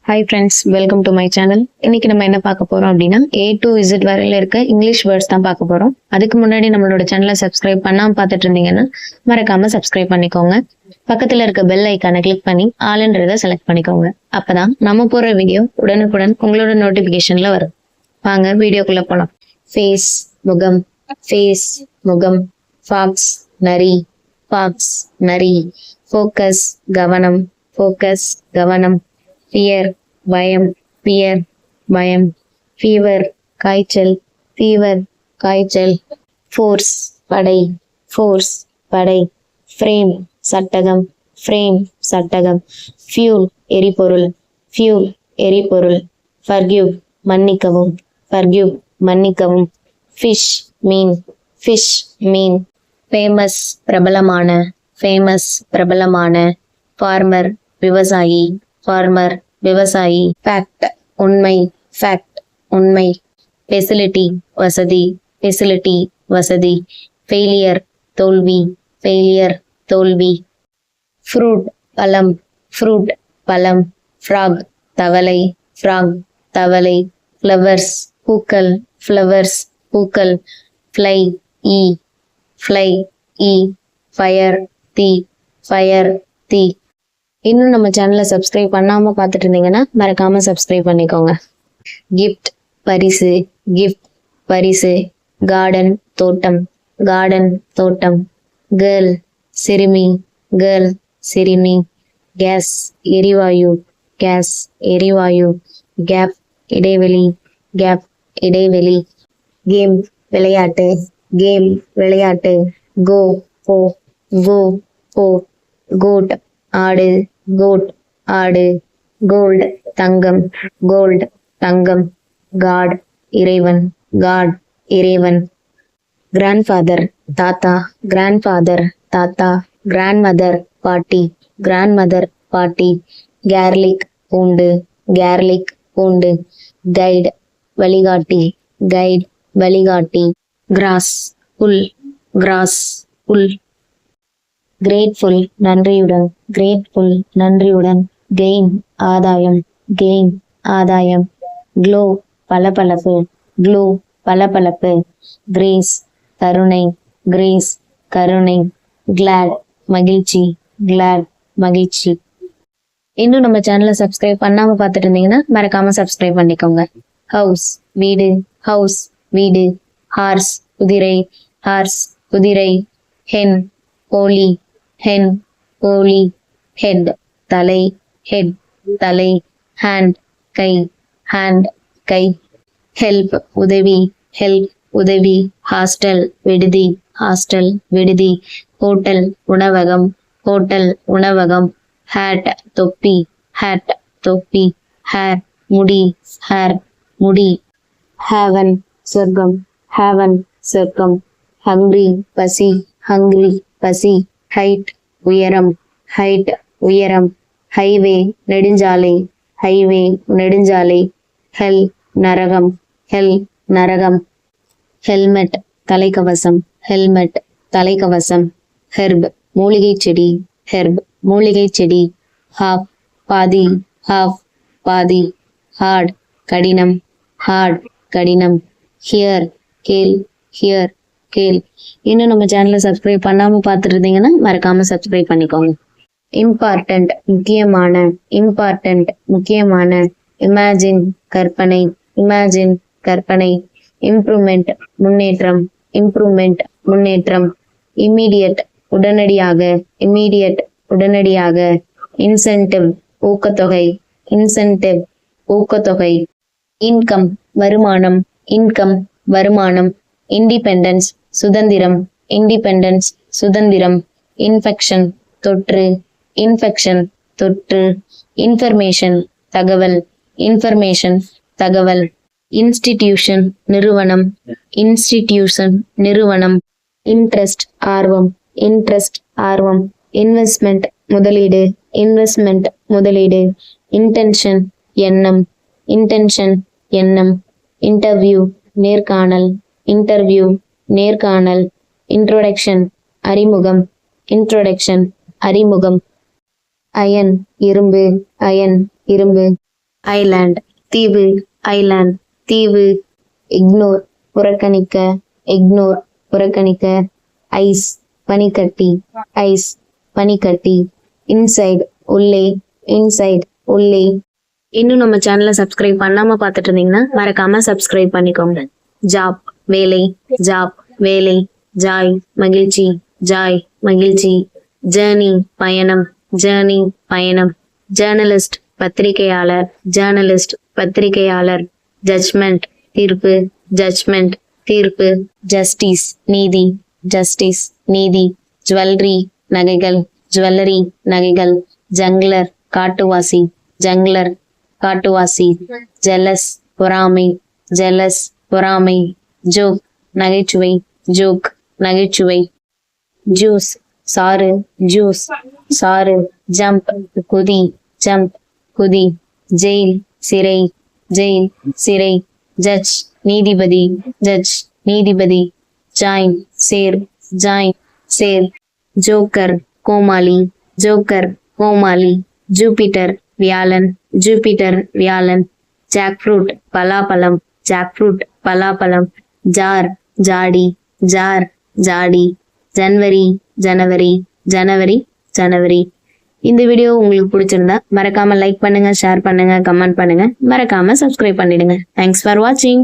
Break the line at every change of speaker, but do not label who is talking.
Hi friends, welcome to my channel. இன்னைக்கு நம்ம என்ன பார்க்க போறோம் அப்படின்னா A to Z வரையில இருக்க இங்கிலீஷ் வேர்ட்ஸ் தான் பார்க்க போறோம். அதுக்கு முன்னாடி நம்மளோட சேனலை சப்ஸ்கிரைப் பண்ணாம பார்த்துட்டு இருந்தீங்கன்னா மறக்காம சப்ஸ்கிரைப் பண்ணிக்கோங்க. பக்கத்துல இருக்க பெல் ஐக்கானை கிளிக் பண்ணி ஆல்ன்றதை செலக்ட் பண்ணிக்கோங்க. அப்பதான் நம்ம போற வீடியோ உடனுக்குடன் உங்களோட நோட்டிபிகேஷன்ல வரும். வாங்க வீடியோக்குள்ள போலாம். ஃபேஸ் முகம், ஃபேஸ் முகம். ஃபாக்ஸ் நரி, ஃபாக்ஸ் நரி. ஃபோக்கஸ் கவனம், ஃபோக்கஸ் கவனம். ஃபியர் பயம், ஃபியர் பயம். ஃபீவர் காய்ச்சல், ஃபீவர் காய்ச்சல். ஃபோர்ஸ் படை, ஃபோர்ஸ் படை. ஃப்ரேம் சட்டகம், ஃப்ரேம் சட்டகம். ஃபியூல் எரிபொருள், ஃபியூல் எரிபொருள். ஃபர்கிவ் மன்னிக்கவும், ஃபர்கிவ் மன்னிக்கவும். ஃபிஷ் மீன், ஃபிஷ் மீன். ஃபேமஸ் பிரபலமான, ஃபேமஸ் பிரபலமான. ஃபார்மர் விவசாயி, ஃபார்மர் விவசாயி. ஃபேக்ட் உண்மை, ஃபேக்ட் உண்மை. ஃபெசிலிட்டி வசதி, ஃபெசிலிட்டி வசதி. ஃபெயிலியர் தோல்வி, ஃபெயிலியர் தோல்வி. ஃப்ரூட் பழம், ஃப்ரூட் பழம். ஃப்ராக் தவளை, ஃப்ராக் தவளை. ஃப்ளவர்ஸ் பூக்கள், ஃப்ளவர்ஸ் பூக்கள். ஃப்ளை ஈ, ஃப்ளை ஈ. ஃபயர் தீ, ஃபயர் தீ. இன்னும் நம்ம சேனலை சப்ஸ்கிரைப் பண்ணாம பார்த்துட்டு இருந்தீங்கன்னா மறக்காம சப்ஸ்கிரைப் பண்ணிக்கோங்க. கிஃப்ட் பரிசு, கிஃப்ட் பரிசு. கார்டன் தோட்டம், கார்டன் தோட்டம். கேர்ள் சிறுமி, கேர்ள் சிறுமி. கேஸ் எரிவாயு, கேஸ் எரிவாயு. கேப் இடைவெளி, கேப் இடைவெளி. கேம் விளையாட்டு, கேம் விளையாட்டு. கோ போ, கோ போ. கோட் ஆடு, கோட் ஆடு. கோல்டு தங்கம், கோல்டு தங்கம். காட் இறைவன், காட் இறைவன். கிராண்ட்ஃபாதர் தாத்தா, கிராண்ட்ஃபாதர் தாத்தா. கிராண்ட்மதர் பாட்டி, கிராண்ட்மதர் பாட்டி. கேர்லிக் பூண்டு, கேர்லிக் பூண்டு. கைடு வழிகாட்டி, கைடு வழிகாட்டி. கிராஸ் புல், கிராஸ் புல். கிரேட்ஃபுல் நன்றியுடன், கிரேட்ஃபுல் நன்றியுடன். கெயின் ஆதாயம், கெயின் ஆதாயம். க்ளோ பளபளப்பு, க்ளோ பளபளப்பு. கிரேஸ் கருணை, கிரேஸ் கருணை. கிளாட் மகிழ்ச்சி, கிளாட் மகிழ்ச்சி. இன்னும் நம்ம சேனலை சப்ஸ்கிரைப் பண்ணாம பார்த்துட்டு இருந்தீங்கன்னா மறக்காம சப்ஸ்கிரைப் பண்ணிக்கோங்க. ஹவுஸ் வீடு, ஹவுஸ் வீடு. ஹார்ஸ் குதிரை, ஹார்ஸ் குதிரை. ஹென் கோழி, ஹென் கோழி. ஹெட் தலை, ஹெட் தலை. ஹேண்ட் கை, ஹேண்ட் கை. ஹெல்ப் உதவி, ஹெல்ப் உதவி. ஹாஸ்டல் விடுதி, ஹாஸ்டல் விடுதி. ஹோட்டல் உணவகம், ஹோட்டல் உணவகம். ஹேட் தொப்பி, ஹேட் தொப்பி. ஹேர் முடி, ஹேர் முடி. ஹேவன் சொர்க்கம், ஹேவன் சொர்க்கம். ஹங்க்ரி பசி, ஹங்க்ரி பசி. ஹைட் உயரம், ஹைட் உயரம். ஹைவே நெடுஞ்சாலை, ஹைவே நெடுஞ்சாலை. ஹெல் நரகம், ஹெல் நரகம். ஹெல்மெட் தலைக்கவசம், ஹெல்மெட் தலைக்கவசம். ஹெர்ப் மூலிகை செடி, ஹெர்ப் மூலிகை செடி. ஹாஃப் பாதி, ஹாஃப் பாதி. ஹார்ட் கடினம், ஹார்ட் கடினம். ஹியர் கேள், ஹியர் கேள். இன்னும் நம்ம சேனலை சப்ஸ்கிரைப் பண்ணாம பார்த்துட்டு இருந்தீங்கன்னா மறக்காம சப்ஸ்கிரைப் பண்ணிக்கோங்க. இம்பார்ட்டன்ட் முக்கியமான, இம்பார்ட்டன்ட் முக்கியமான. இமேஜின் கற்பனை, இமேஜின் கற்பனை. இம்ப்ரூவ்மெண்ட் முன்னேற்றம், இம்ப்ரூவ்மெண்ட் முன்னேற்றம். இம்மீடியட் உடனடியாக, இம்மீடியட் உடனடியாக. இன்சென்டிவ் ஊக்கத்தொகை, இன்சென்டிவ் ஊக்கத்தொகை. இன்கம் வருமானம், இன்கம் வருமானம். இண்டிபெண்டன்ஸ் சுதந்திரம், இண்டிபெண்டன்ஸ் சுதந்திரம். இன்ஃபெக்ஷன் தொற்று, இன்ஃபெக்ஷன் தொற்று. இன்ஃபர்மேஷன் தகவல், இன்ஃபர்மேஷன் தகவல். இன்ஸ்டிடியூஷன் நிறுவனம், இன்ஸ்டிடியூஷன் நிறுவனம். இன்ட்ரெஸ்ட் ஆர்வம், இன்ட்ரெஸ்ட் ஆர்வம். இன்வெஸ்ட்மெண்ட் முதலீடு, இன்வெஸ்ட்மெண்ட் முதலீடு. இன்டென்ஷன் எண்ணம், இன்டென்ஷன் எண்ணம். இன்டர்வியூ நேர்காணல், இன்டர்வியூ நேர்காணல். இன்ட்ரோடக்ஷன் அறிமுகம், இன்ட்ரோடக்ஷன் அறிமுகம். அயன் இரும்பு, அயன் இரும்பு. ஐலாண்ட் தீவு, ஐலாண்ட் தீவு. இக்னோர் புறக்கணிக்க, இக்னோர் புறக்கணிக்க. ஐஸ் பனிக்கட்டி, ஐஸ் பனிக்கட்டி. இன்சைட் உள்ளே, இன்சைட் உள்ளே. இன்னும் நம்ம சேனலை சப்ஸ்கிரைப் பண்ணாம பார்த்துட்டு இருந்தீங்கன்னா மறக்காம சப்ஸ்கிரைப் பண்ணிக்கோங்க. ஜாப் வேலை, ஜாப் வேலை. ஜாய் மகிழ்ச்சி, ஜாய் மகிழ்ச்சி. ஜேர்னி பயணம், ஜேர்னி பயணம். ஜேர்னலிஸ்ட் பத்திரிகையாளர், ஜேர்னலிஸ்ட் பத்திரிகையாளர். ஜட்ஜ்மெண்ட் தீர்ப்பு, ஜட்ஜ்மெண்ட் தீர்ப்பு. ஜஸ்டிஸ் நீதி, ஜஸ்டிஸ் நீதி. ஜுவல்லரி நகைகள், ஜுவல்லரி நகைகள். Jungler காட்டுவாசி, jungler காட்டுவாசி. ஜெலஸ் பொறாமை, ஜெலஸ் பொறாமை. ஜோக் நகைச்சுவை, ஜோக் நகைச்சுவை. ஜூஸ் சாறு, ஜூஸ் சாறு. ஜம்ப் குதி, ஜம்ப் குதி. ஜெயில் சிறை, ஜெயில் சிறை. ஜட்ஜ் நீதிபதி, ஜட்ஜ் நீதிபதி. ஜாயின் சேர், ஜாயின் சேர். ஜோக்கர் கோமாளி, ஜோக்கர் கோமாளி. ஜூபிட்டர் வியாழன், ஜூபிட்டர் வியாழன். ஜாக் ஃப்ரூட் பலாப்பழம், ஜாக் ஃப்ரூட் பலாப்பழம். ஜார் ஜாடி, ஜார் ஜாடி. ஜனவரி ஜனவரி, ஜனவரி ஜனவரி. இந்த வீடியோ உங்களுக்கு பிடிச்சிருந்தா மறக்காம லைக் பண்ணுங்க, ஷேர் பண்ணுங்க, கமெண்ட் பண்ணுங்க. மறக்காம சப்ஸ்கிரைப் பண்ணிடுங்க. தேங்க்ஸ் ஃபார் வாட்சிங்.